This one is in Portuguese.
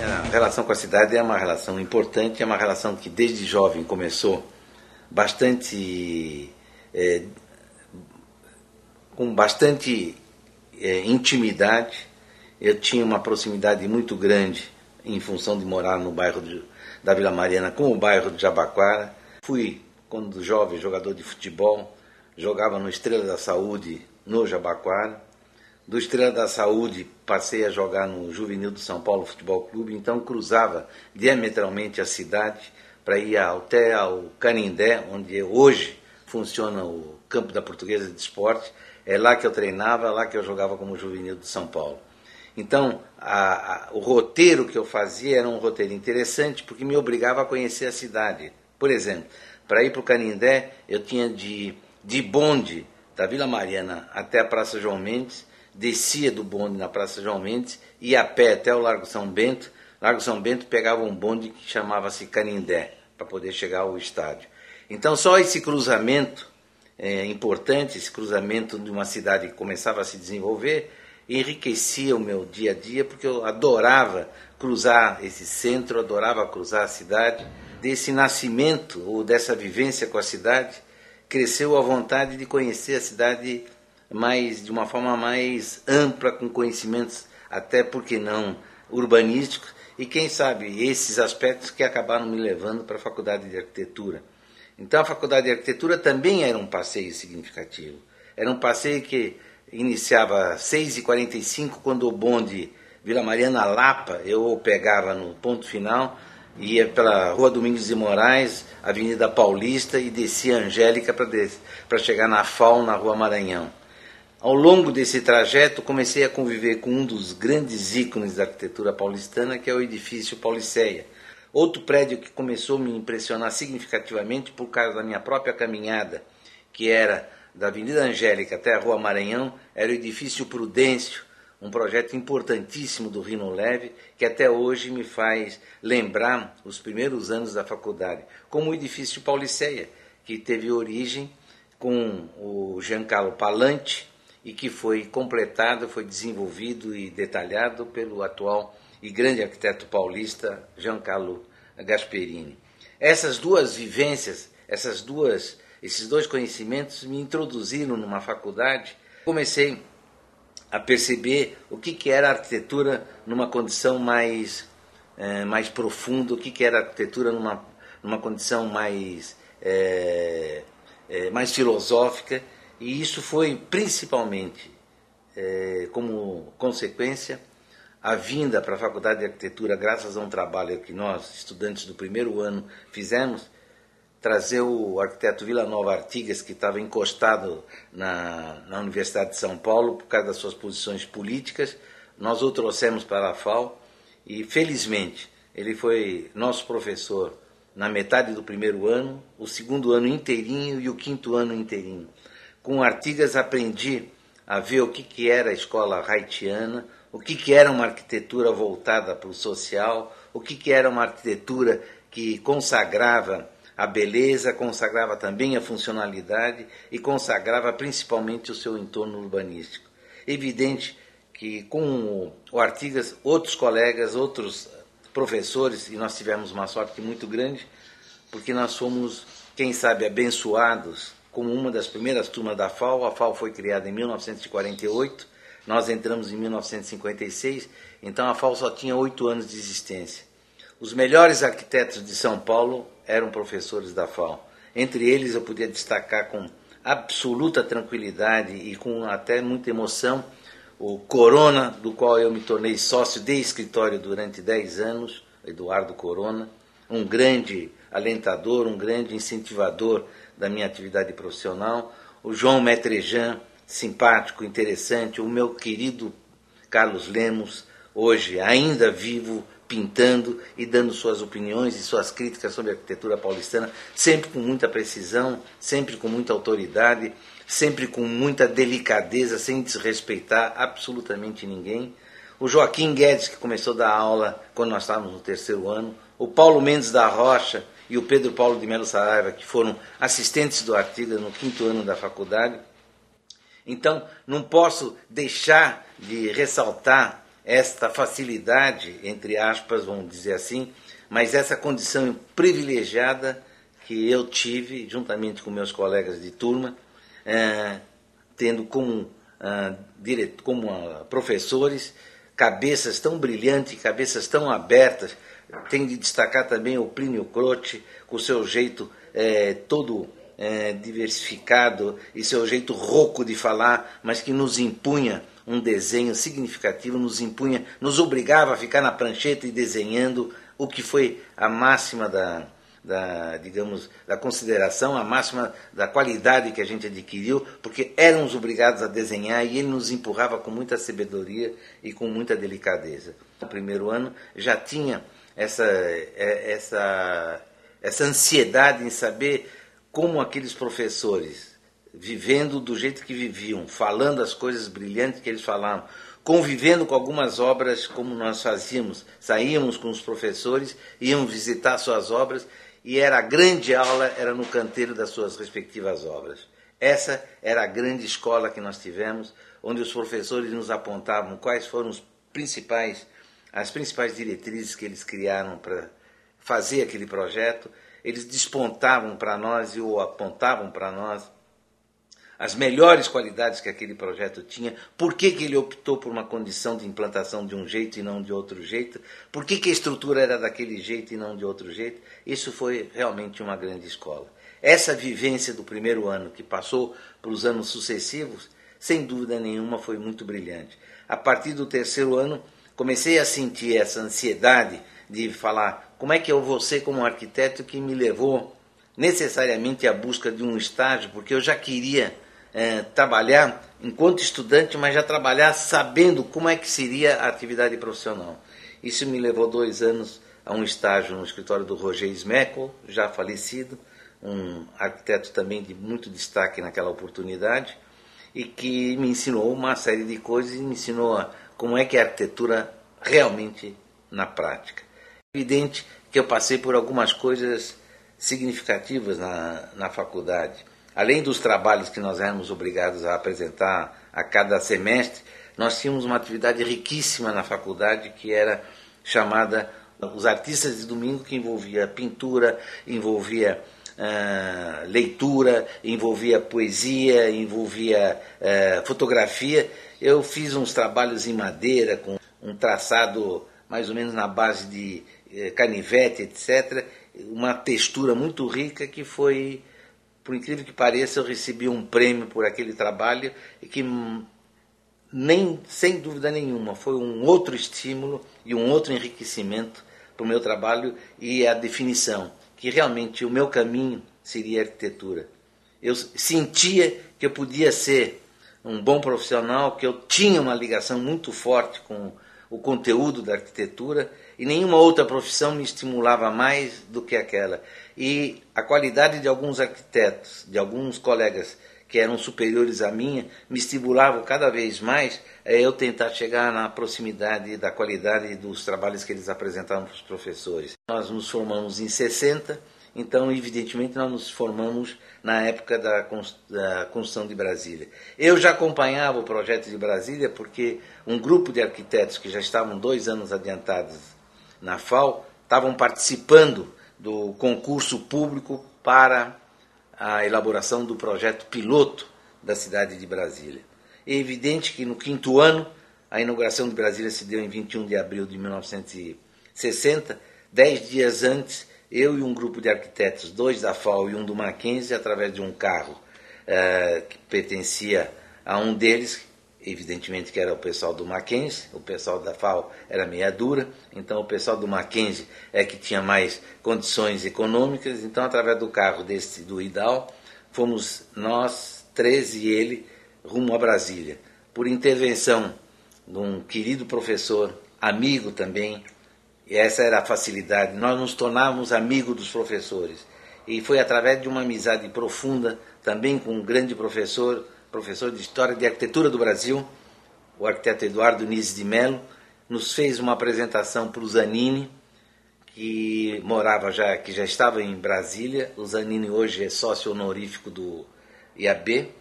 Minha relação com a cidade é uma relação importante, é uma relação que desde jovem começou com bastante intimidade. Eu tinha uma proximidade muito grande em função de morar no bairro da Vila Mariana com o bairro de Jabaquara. Fui, quando jovem, jogador de futebol, jogava no Estrela da Saúde, no Jabaquara. Do Estrela da Saúde passei a jogar no Juvenil do São Paulo Futebol Clube, então cruzava diametralmente a cidade para ir até ao Canindé, onde hoje funciona o Campo da Portuguesa de Esporte. É lá que eu treinava, lá que eu jogava como Juvenil do São Paulo. Então, o roteiro que eu fazia era um roteiro interessante porque me obrigava a conhecer a cidade. Por exemplo, para ir para o Canindé, eu tinha de bonde da Vila Mariana até a Praça João Mendes, descia do bonde na Praça João Mendes, ia a pé até o Largo São Bento. Largo São Bento pegava um bonde que chamava-se Canindé, para poder chegar ao estádio. Então só esse cruzamento importante, esse cruzamento de uma cidade que começava a se desenvolver, enriquecia o meu dia a dia, porque eu adorava cruzar esse centro, adorava cruzar a cidade. Desse nascimento, ou dessa vivência com a cidade, cresceu a vontade de conhecer a cidade de uma forma mais ampla, com conhecimentos até, por que não, urbanísticos, e quem sabe esses aspectos que acabaram me levando para a Faculdade de Arquitetura. Então a Faculdade de Arquitetura também era um passeio significativo. Era um passeio que iniciava às 6h45, quando o bonde Vila Mariana Lapa, eu o pegava no ponto final, ia pela Rua Domingos de Moraes, Avenida Paulista, e descia Angélica para chegar na FAU, na Rua Maranhão. Ao longo desse trajeto, comecei a conviver com um dos grandes ícones da arquitetura paulistana, que é o edifício Pauliceia. Outro prédio que começou a me impressionar significativamente por causa da minha própria caminhada, que era da Avenida Angélica até a Rua Maranhão, era o edifício Prudêncio, um projeto importantíssimo do Rino Leve, que até hoje me faz lembrar os primeiros anos da faculdade, como o edifício Pauliceia, que teve origem com o Giancarlo Palante, e que foi completado, foi desenvolvido e detalhado pelo atual e grande arquiteto paulista Giancarlo Gasperini. Essas duas vivências, esses dois conhecimentos me introduziram numa faculdade. Comecei a perceber o que era a arquitetura numa condição mais profunda, o que era a arquitetura numa condição mais filosófica. E isso foi principalmente, como consequência, a vinda para a Faculdade de Arquitetura, graças a um trabalho que nós, estudantes do primeiro ano, fizemos, trazer o arquiteto Vila Nova Artigas, que estava encostado na Universidade de São Paulo por causa das suas posições políticas. Nós o trouxemos para a FAU e, felizmente, ele foi nosso professor na metade do primeiro ano, o segundo ano inteirinho e o quinto ano inteirinho. Com Artigas aprendi a ver o que era a escola haitiana, o que era uma arquitetura voltada para o social, o que era uma arquitetura que consagrava a beleza, consagrava também a funcionalidade e consagrava principalmente o seu entorno urbanístico. Evidente que com o Artigas, outros colegas, outros professores, e nós tivemos uma sorte muito grande, porque nós fomos, quem sabe, abençoados como uma das primeiras turmas da FAU. A FAU foi criada em 1948, nós entramos em 1956, então a FAU só tinha 8 anos de existência. Os melhores arquitetos de São Paulo eram professores da FAU. Entre eles eu podia destacar com absoluta tranquilidade e com até muita emoção o Corona, do qual eu me tornei sócio de escritório durante 10 anos, Eduardo Corona, um grande alentador, um grande incentivador da minha atividade profissional, o João Metrejan, simpático, interessante, o meu querido Carlos Lemos, hoje ainda vivo, pintando e dando suas opiniões e suas críticas sobre a arquitetura paulistana, sempre com muita precisão, sempre com muita autoridade, sempre com muita delicadeza, sem desrespeitar absolutamente ninguém. O Joaquim Guedes, que começou a dar aula quando nós estávamos no terceiro ano, o Paulo Mendes da Rocha e o Pedro Paulo de Melo Saraiva, que foram assistentes do Artigas no quinto ano da faculdade. Então, não posso deixar de ressaltar esta facilidade, entre aspas, vamos dizer assim, mas essa condição privilegiada que eu tive, juntamente com meus colegas de turma, tendo como professores cabeças tão brilhantes, cabeças tão abertas. Tem de destacar também o Plínio Croce, com o seu jeito todo diversificado e seu jeito rouco de falar, mas que nos impunha um desenho significativo, nos obrigava a ficar na prancheta e desenhando, o que foi a máxima da consideração, a máxima da qualidade que a gente adquiriu, porque éramos obrigados a desenhar e ele nos empurrava com muita sabedoria e com muita delicadeza. No primeiro ano já tinha essa ansiedade em saber como aqueles professores, vivendo do jeito que viviam, falando as coisas brilhantes que eles falavam, convivendo com algumas obras como nós fazíamos, saíamos com os professores, íamos visitar suas obras, e a grande aula era no canteiro das suas respectivas obras. Essa era a grande escola que nós tivemos, onde os professores nos apontavam quais foram as principais diretrizes que eles criaram para fazer aquele projeto. Eles despontavam para nós ou apontavam para nós as melhores qualidades que aquele projeto tinha, por que ele optou por uma condição de implantação de um jeito e não de outro jeito, por que a estrutura era daquele jeito e não de outro jeito. Isso foi realmente uma grande escola. Essa vivência do primeiro ano, que passou para os anos sucessivos, sem dúvida nenhuma foi muito brilhante. A partir do terceiro ano, comecei a sentir essa ansiedade de falar como é que eu vou ser como arquiteto, que me levou necessariamente à busca de um estágio, porque eu já queria trabalhar enquanto estudante, mas já trabalhar sabendo como é que seria a atividade profissional. Isso me levou 2 anos a um estágio no escritório do Roger Smeckel, já falecido, um arquiteto também de muito destaque naquela oportunidade, e que me ensinou uma série de coisas e me ensinou como é que é a arquitetura realmente na prática. É evidente que eu passei por algumas coisas significativas na faculdade. Além dos trabalhos que nós éramos obrigados a apresentar a cada semestre, nós tínhamos uma atividade riquíssima na faculdade que era chamada Os Artistas de Domingo, que envolvia pintura, envolvia leitura, envolvia poesia, envolvia fotografia. Eu fiz uns trabalhos em madeira, com um traçado mais ou menos na base de canivete, etc., uma textura muito rica que foi, por incrível que pareça, eu recebi um prêmio por aquele trabalho e que, sem dúvida nenhuma, foi um outro estímulo e um outro enriquecimento para o meu trabalho e a definição, que realmente o meu caminho seria a arquitetura. Eu sentia que eu podia ser um bom profissional, que eu tinha uma ligação muito forte com o conteúdo da arquitetura, e nenhuma outra profissão me estimulava mais do que aquela. E a qualidade de alguns arquitetos, de alguns colegas que eram superiores à minha, me estimulavam cada vez mais a eu tentar chegar na proximidade da qualidade dos trabalhos que eles apresentavam para os professores. Nós nos formamos em 60, então, evidentemente, nós nos formamos na época da construção de Brasília. Eu já acompanhava o projeto de Brasília porque um grupo de arquitetos que já estavam 2 anos adiantados na FAO estavam participando do concurso público para a elaboração do projeto piloto da cidade de Brasília. É evidente que no 5º ano, a inauguração de Brasília se deu em 21 de abril de 1960, 10 dias antes, eu e um grupo de arquitetos, 2 da FAO e um do Mackenzie, através de um carro que pertencia a um deles, evidentemente que era o pessoal do Mackenzie, o pessoal da FAO era meia dura, então o pessoal do Mackenzie é que tinha mais condições econômicas, então através do carro do IDAL, fomos nós, 3 e ele, rumo a Brasília, por intervenção de um querido professor, amigo também. E essa era a facilidade, nós nos tornávamos amigos dos professores. E foi através de uma amizade profunda, também com um grande professor de História de Arquitetura do Brasil, o arquiteto Eduardo Nise de Mello, nos fez uma apresentação para o Zanini, que já estava em Brasília. O Zanini hoje é sócio honorífico do IAB.